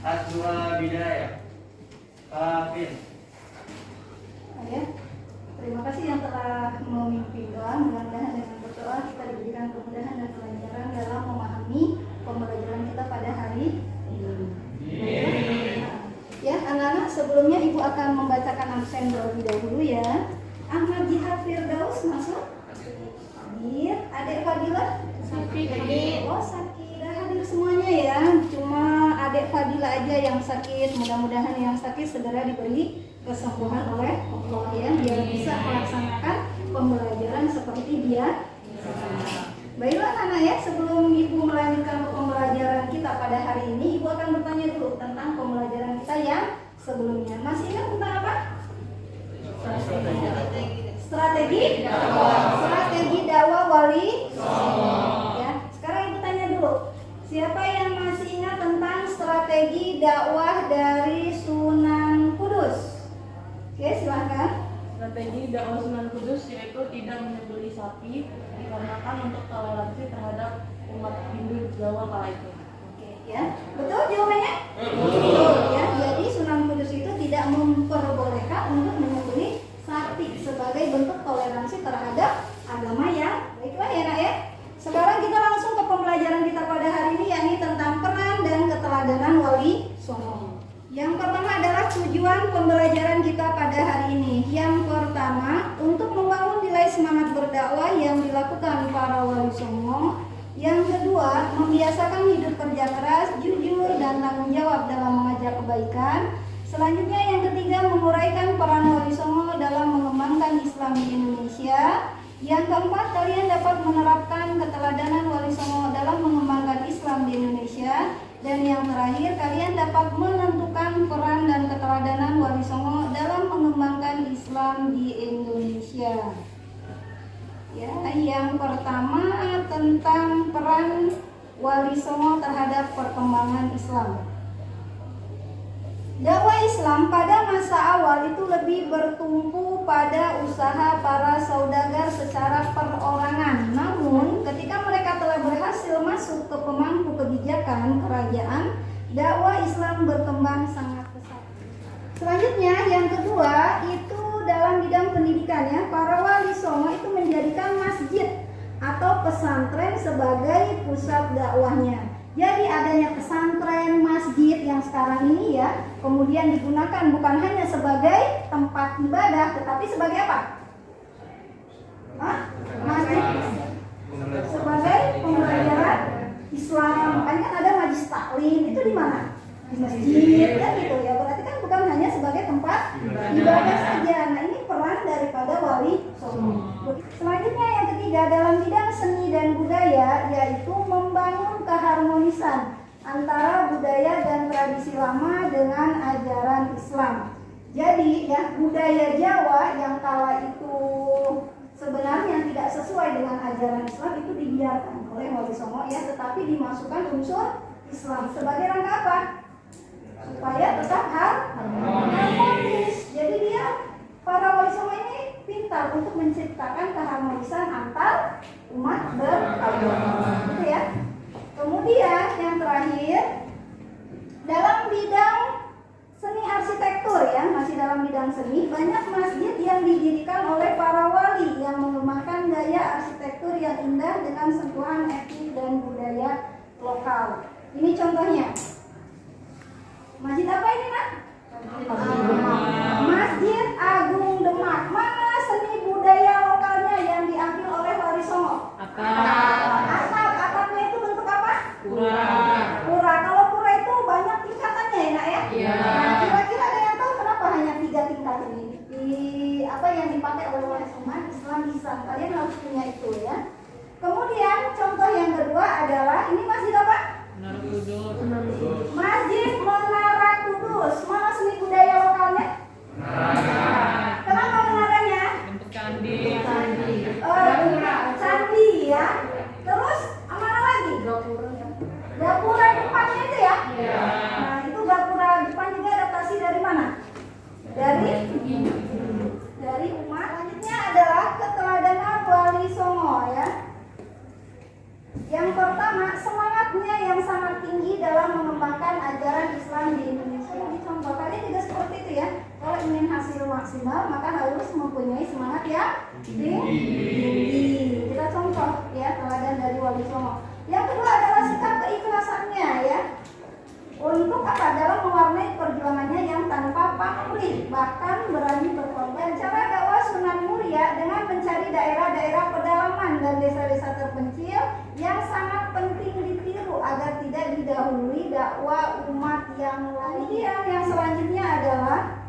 Asdua Bidaya. Kafin. Ya. Terima kasih yang telah memimpin doa. Mudah-mudahan dengan berdoa kita diberikan kemudahan dan kelancaran dalam memahami pembelajaran kita pada hari ini. Ya, anak-anak, sebelumnya Ibu akan membacakan absen terlebih dahulu ya. Ahmad Jihad Firdaus masuk. Hadir. Adik Fadilah? Sakit. Oh, sakit. Dah hadir semuanya ya. Cuma adik Fadilah aja yang sakit. Mudah-mudahan yang sakit segera diberi kesembuhan oleh Allah ya, biar bisa melaksanakan pembelajaran seperti dia. Baiklah anak ya, sebelum Ibu melanjutkan ke pembelajaran kita pada hari ini, Ibu akan bertanya dulu tentang pembelajaran kita yang sebelumnya. Masih ingat tentang apa? Strategi dakwah wali. Ya, sekarang Ibu tanya dulu. Siapa yang masih ingat tentang strategi dakwah dari Sunan Kudus? Oke, silahkan. Strategi dakwah Sunan Kudus yaitu tidak menyembelih sapi dikarenakan untuk toleransi terhadap umat Hindu Jawa kala itu. Oke, ya. Betul jawabannya? Betul ya. Jadi Sunan Kudus itu tidak memperbolehkan untuk menyembelih sapi sebagai bentuk toleransi terhadap agama yang baiklah ya nak ya. Sekarang kita langsung ke pembelajaran kita pada hari ini, yakni tentang peran dan keteladanan Wali Songo. Yang pertama adalah tujuan pembelajaran kita pada hari ini. Yang pertama, untuk membangun nilai semangat berdakwah yang dilakukan para Wali Songo. Yang kedua, membiasakan hidup kerja keras, jujur, dan tanggung jawab dalam mengajak kebaikan. Selanjutnya yang ketiga, menguraikan peran Wali Songo dalam mengembangkan Islam di Indonesia. Yang keempat, kalian dapat menerapkan keteladanan Wali Songo dalam mengembangkan Islam di Indonesia. Dan yang terakhir, kalian dapat menentukan peran dan keteladanan Wali Songo dalam mengembangkan Islam di Indonesia. Ya, yang pertama tentang peran Wali Songo terhadap perkembangan Islam. Dakwah Islam pada masa awal itu lebih bertumpu pada usaha para saudagar secara perorangan. Namun, ketika mereka telah berhasil masuk ke pemangku kebijakan kerajaan, dakwah Islam berkembang sangat pesat. Selanjutnya, yang kedua itu dalam bidang pendidikan ya. Para Wali Songo itu menjadikan masjid atau pesantren sebagai pusat dakwahnya. Jadi adanya pesantren, masjid yang sekarang ini ya, kemudian digunakan bukan hanya sebagai tempat ibadah, tetapi sebagai apa? Masjid sebagai pembelajaran Islam. Makanya kan ada majlis taklim, itu di mana? Di masjid, ya gitu ya. Berarti kan bukan hanya sebagai tempat ibadah saja. Nah ini peran daripada Wali Songo. Selanjutnya yang ketiga dalam bidang seni dan budaya, yaitu membangun keharmonisan antara budaya dan tradisi lama dengan ajaran Islam. Jadi ya, budaya Jawa yang kala itu sebenarnya tidak sesuai dengan ajaran Islam itu dibiarkan oleh Wali Songo ya, tetapi dimasukkan unsur Islam sebagai rangka apa? Supaya tetap harmonis. Jadi dia para Wali Songo ini pintar untuk menciptakan keharmonisan antar umat beragama, gitu ya. Kemudian yang terakhir dalam bidang seni arsitektur ya, masih dalam bidang seni, banyak masjid yang didirikan oleh para wali yang mengembangkan gaya arsitektur yang indah dengan sentuhan etnik dan budaya lokal. Ini contohnya. Masjid apa ini, Nak? Masjid Agung Demak. Mana seni budaya lokalnya yang diambil oleh Wali Songo? Atapnya itu bentuk apa? Pura. Kalau pura itu banyak tingkatannya ya, Nak ya? Iya. Nah, kira-kira ada yang tahu kenapa hanya 3 tingkat ini? Apa yang dipakai oleh Wali Songo? Islam. Kalian harus punya itu ya. Kemudian contoh yang kedua adalah ini masjid apa? Masjid Menara Kudus. Mana seni budaya lokalnya? Kenapa menaranya? Bentuk candi. Candi ya. Terus mana lagi? Gapura depannya itu ya? Nah itu gapura depan juga adaptasi dari mana? Dari umat. Selanjutnya adalah keteladanan Wali Songo ya. Yang pertama, semangatnya yang sangat tinggi dalam mengembangkan ajaran Islam di Indonesia. Dicontoh kalian juga seperti itu ya. Kalau ingin hasil maksimal maka harus mempunyai semangat yang tinggi. Kita contoh ya teladan dari Wali Songo. Yang kedua adalah sikap keikhlasannya ya. Untuk apa? Dalam mewarnai perjuangannya yang tanpa pamrih, bahkan berani berkorban. Cara dakwah Sunan Muria dengan mencari daerah-daerah pedalaman dan desa-desa terpencil yang sangat penting ditiru agar tidak didahului dakwah umat yang lain. Yang selanjutnya adalah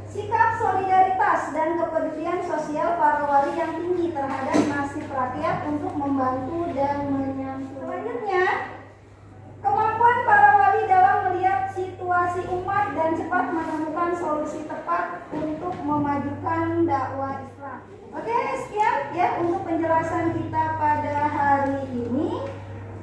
sikap solidaritas dan kepedulian sosial para wali yang tinggi terhadap nasib rakyat untuk membantu dan menyambut. Selanjutnya, kemampuan para wali dalam melihat situasi umat dan cepat menemukan solusi tepat untuk memajukan dakwah Islam. Oke, sekian ya untuk penjelasan kita pada hari ini.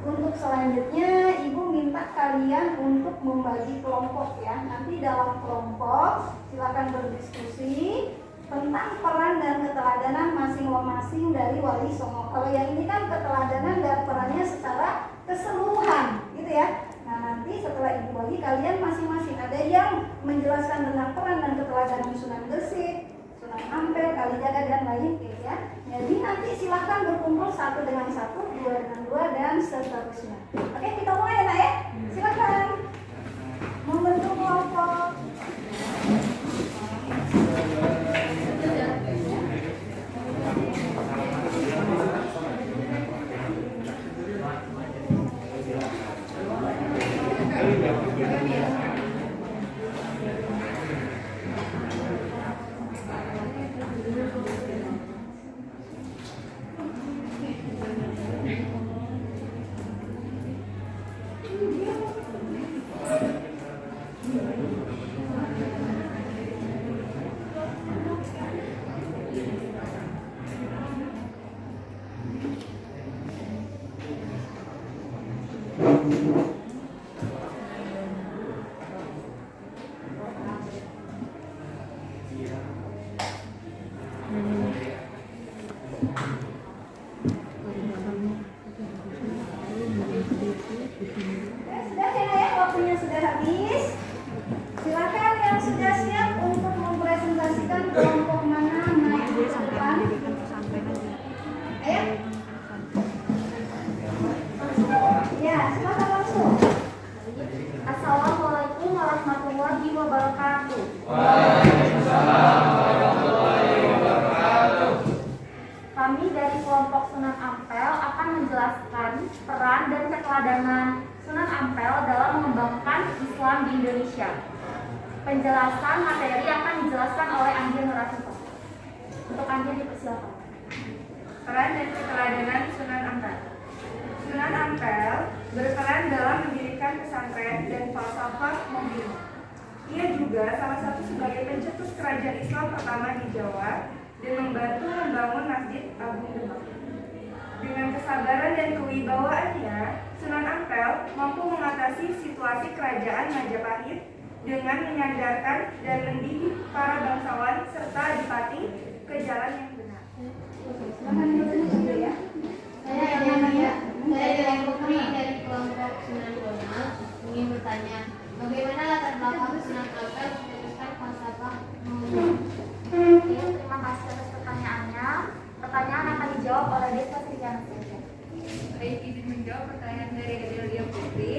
Untuk selanjutnya, Ibu minta kalian untuk membagi kelompok ya. Nanti dalam kelompok silakan berdiskusi tentang peran dan keteladanan masing-masing dari Wali Songo. Kalau yang ini kan keteladanan dan perannya secara keseluruhan gitu ya. Nah nanti setelah Ibu bagi kalian masing-masing, ada yang menjelaskan tentang peran dan keteladanan Sunan Gresik, Sunan Ampel, Kalijaga dan lain ya. Jadi nanti silakan berkumpul satu dengan satu, dua dengan dua dan seterusnya. Oke, kita mulai ya Nak ya. Silakan membentuk kelompok. Sudah ya, waktunya sudah habis. Silakan yang sudah siap untuk mempresentasikan kelompok mana naik ke depan. Ayo. Ya, silakan langsung. Assalamualaikum warahmatullahi wabarakatuh. Waalaikumsalam warahmatullahi wabarakatuh. Kami dari kelompok Sunan Ampel akan menjelaskan peran dan keteladanan Sunan Ampel dalam mengembangkan Islam di Indonesia. Penjelasan materi akan dijelaskan oleh Anjir Nurasito. Untuk Anjir dipersilakan. Peran dan keteladanan Sunan Ampel. Sunan Ampel berperan dalam mendirikan pesantren dan falsafah Mobil. Ia juga salah satu sebagai pencetus kerajaan Islam pertama di Jawa dan membantu membangun Masjid Agung Demak. Dengan kesabaran dan kewibawaannya, Sunan Ampel mampu mengatasi situasi kerajaan Majapahit dengan menyandarkan dan mendidik para bangsawan serta adipati ke jalan yang benar. Saya Dewi Putri dari kelompok Sunan Bonang ingin bertanya, bagaimana latar belakang Sunan Ampel memutuskan falsafah Mobil? Terima kasih atas pertanyaannya. Pertanyaan akan dijawab oleh Desa Triana saja. Baik, izin menjawab pertanyaan dari Dewi Putri.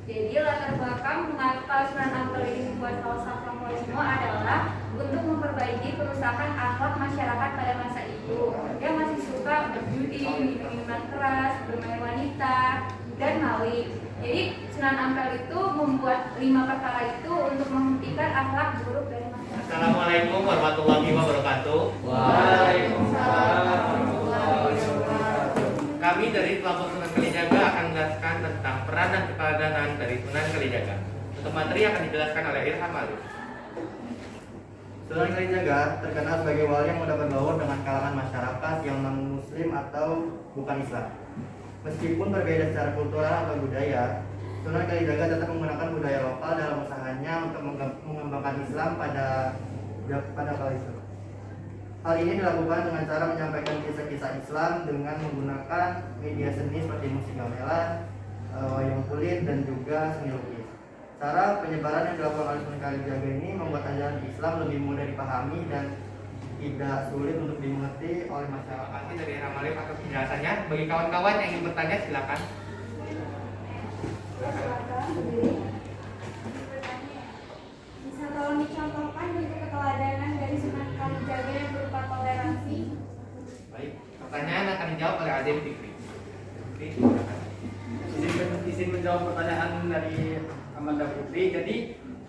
Jadi latar belakang mengapa Sunan Ampel ini membuat falsafah Mobil adalah untuk memperbaiki kerusakan akhlak masyarakat pada masa itu yang masih suka berjudi, minum minuman keras, bermain wanita, dan maling. Jadi Sunan Ampel itu membuat 5 perkara itu untuk menghentikan akhlak buruk dari masyarakat. Assalamualaikum warahmatullahi wabarakatuh. Waalaikumsalam warahmatullahi wabarakatuh. Kami dari kelompok Sunan Kalijaga akan menjelaskan tentang peran dan keteladanan dari Sunan Kalijaga. Untuk materi akan dijelaskan oleh Irham Alif. Sunan Kalijaga terkenal sebagai wali yang mudah berbaur dengan kalangan masyarakat yang non-muslim atau bukan Islam. Meskipun berbeda secara kultural atau budaya, Sunan Kalijaga tetap menggunakan budaya lokal dalam usahanya untuk mengembangkan Islam pada kala itu. Hal ini dilakukan dengan cara menyampaikan kisah-kisah Islam dengan menggunakan media seni seperti musik gamelan, wayang kulit, dan juga seni lukis. Cara penyebaran yang dilakukan oleh Sunan Kalijaga ini membuat ajaran Islam lebih mudah dipahami dan tidak sulit untuk dimengerti oleh masyarakat. Terima kasih dari Ramalif atas penjelasannya. Bagi kawan-kawan yang ingin bertanya silakan. Silakan berdiri. Bisa tolong dicontohkan bentuk keteladanan dari Sunan Kalijaga yang berupa toleransi? Baik, pertanyaan akan dijawab oleh Adim Fikri. Fikri, silakan. Izin menjawab pertanyaan dari Amanda Putri. Jadi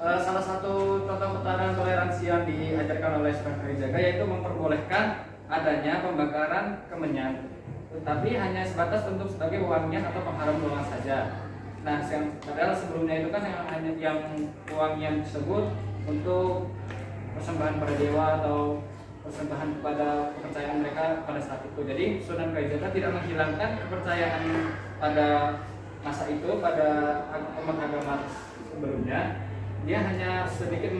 salah satu contoh keteladanan toleransi yang diajarkan oleh Sunan Kalijaga yaitu memperbolehkan adanya pembakaran kemenyan, tetapi hanya sebatas untuk sebagai wangian atau pengharum ruangan saja. Nah, padahal sebelumnya itu kan yang wangian tersebut untuk persembahan pada dewa atau persembahan kepada kepercayaan mereka pada saat itu. Jadi Sunan Kalijaga tidak menghilangkan kepercayaan pada masa itu pada umat agama sebelumnya. Dia hanya sedikit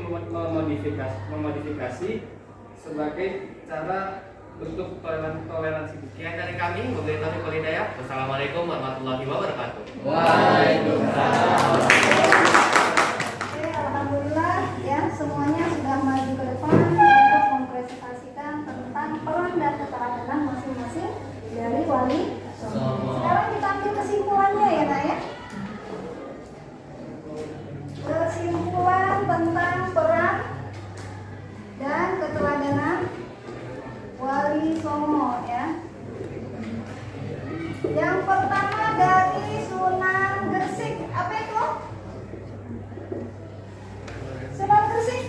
memodifikasi sebagai cara bentuk toleransi. Sekian dari kami, wabillahi taufiq wal hidayah. Wassalamualaikum warahmatullahi wabarakatuh. Waalaikumsalam. Oke, alhamdulillah ya semuanya sudah maju ke depan untuk mempresentasikan tentang peran dan keteladanan masing-masing dari wali songo. Sekarang kita ambil kesimpulannya ya nak ya. Kesimpulan tentang peran dan keteladanan wali songo ya. Yang pertama dari Sunan Gresik, apa itu? Sunan Gresik,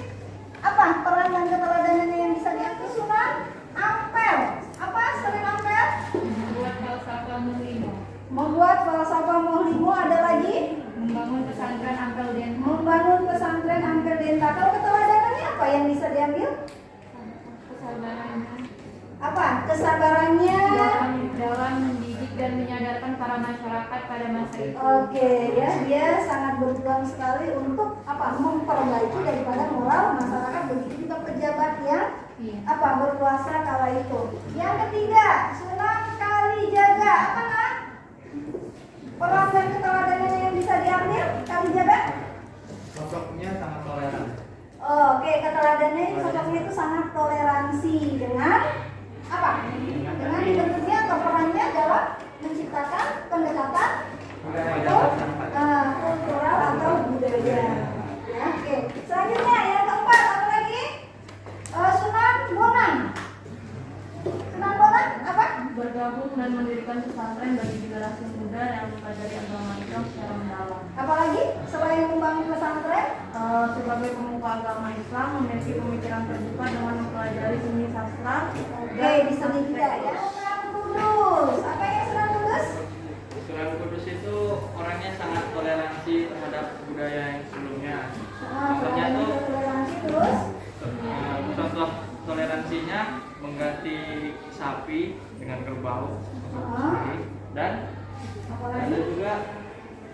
apa peran dan keteladanannya yang bisa diambil? Sunan Ampel, apa Sunan Ampel? Membuat falsafah Muhlimo, Membuat falsafah Muhlimo, ada lagi? membangun pesantren Ampel Den, Membangun pesantren Ampel Denta. Kalau keteladanannya apa yang bisa diambil? kesabarannya Apa? Kesabarannya. dalam mendidik dan menyadarkan para masyarakat pada masa itu. Oke, ya dia sangat berjuang sekali untuk apa? Memperbaiki daripada moral masyarakat, begitu juga pejabat yang Iya. apa berkuasa kala itu. Yang ketiga, Sunan Kalijaga, apa nak? Peran dan keteladanan yang bisa diambil Kalijaga? Sosoknya sangat toleran. Oke, keteladanannya sosoknya itu sangat toleransi dengan apa? Dengan dibentuknya atau perannya dalam menciptakan pendekatan kultural atau budaya. Ya, oke. Selanjutnya yang keempat apa lagi? Sunan Bonang. Sunan Bonang apa? Bergabung dan mendirikan pesantren bagi generasi muda yang mempelajari agama Islam secara mendalam. Apalagi selain membangun pesantren? Sebagai pemuka agama Islam memiliki pemikiran terbuka dengan mempelajari seni sastra. Oke, di sini juga ya. Sunan Kudus. Apa yang Sunan Kudus? Sunan Kudus itu orangnya sangat toleransi terhadap budaya yang sebelumnya. Contohnya tuh Toleransi terus. contoh toleransinya mengganti sapi dengan kerbau dan Apalagi? ada juga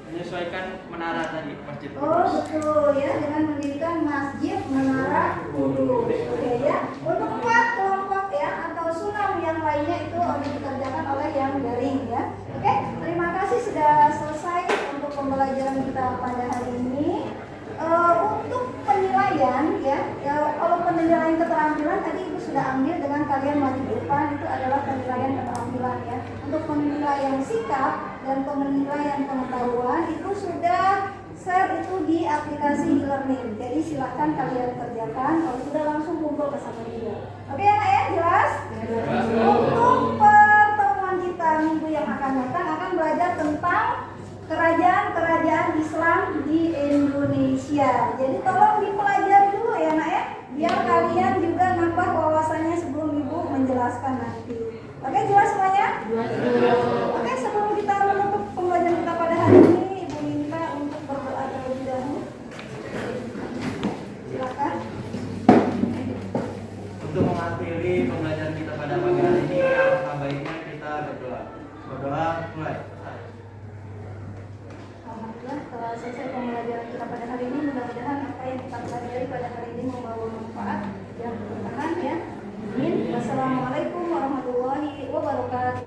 menyesuaikan menara tadi masjid Oh Kudus. betul ya, dengan mendirikan masjid Menara Kudus. Oke ya. Untuk 4 kelompok ya atau sunan yang lainnya itu dikerjakan oleh yang daring ya. Oke, terima kasih sudah selesai untuk pembelajaran kita pada hari ini. Untuk penilaian ya, kalau penilaian keterampilan tadi Ibu sudah ambil dengan kalian maju ke depan, itu adalah penilaian keterampilan ya. Untuk penilaian sikap dan penilaian pengetahuan itu sudah share itu di aplikasi e-learning. Jadi silakan kalian kerjakan. Kalau sudah langsung kumpul ke sana juga. Oke ya Nak ya, jelas? Untuk pertemuan kita minggu yang akan datang akan belajar tentang kerajaan-kerajaan Islam di Indonesia. Jadi tolong dipelajari dulu ya Nak ya, biar kalian juga nambah wawasannya sebelum Ibu menjelaskan nanti. Oke, jelas semuanya? Oke, sebelum kita menutup pembelajaran kita pada hari ini, Ibu minta untuk berdoa terlebih dahulu. Silakan. Untuk mengakhiri pembelajaran kita pada pagi hari ini, alangkah baiknya kita berdoa. Berdoa mulai. Alhamdulillah telah selesai pembelajaran kita pada hari ini. Mudah-mudahan apa yang kita pelajari pada hari ini membawa manfaat yang bertahan ya. Amin. Wassalamualaikum warahmatullahi wabarakatuh.